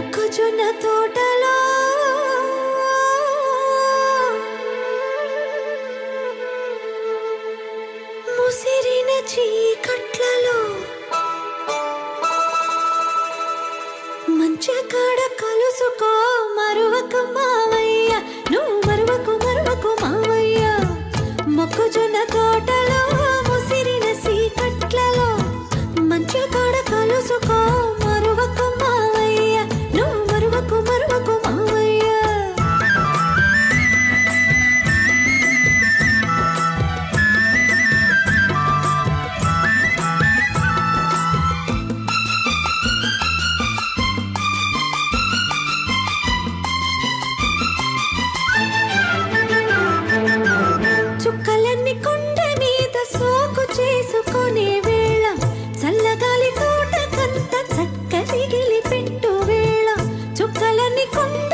మొక్కజొన్న తోటలో ముసిరిన చీకట్లలో మంచి కాడ కలుసుకో మరువకు మావయ్య నువ్వు మరువకు మరువకు మావయ్య మొక్కజొన్న తోటలో ముసిరిన చీకట్లలో మంచి కాడ కలుసుకో మరువకు మావయ్య నువ్వు మరువకు మరువకు మావయ్య చుక్కలన్నీ కొండ మీద సోకు చేసుకునే వేళ చల్లగాలి తోట కంత చక్కదిగిలి పెట్టు వేళ చుక్కలన్నీ కొండ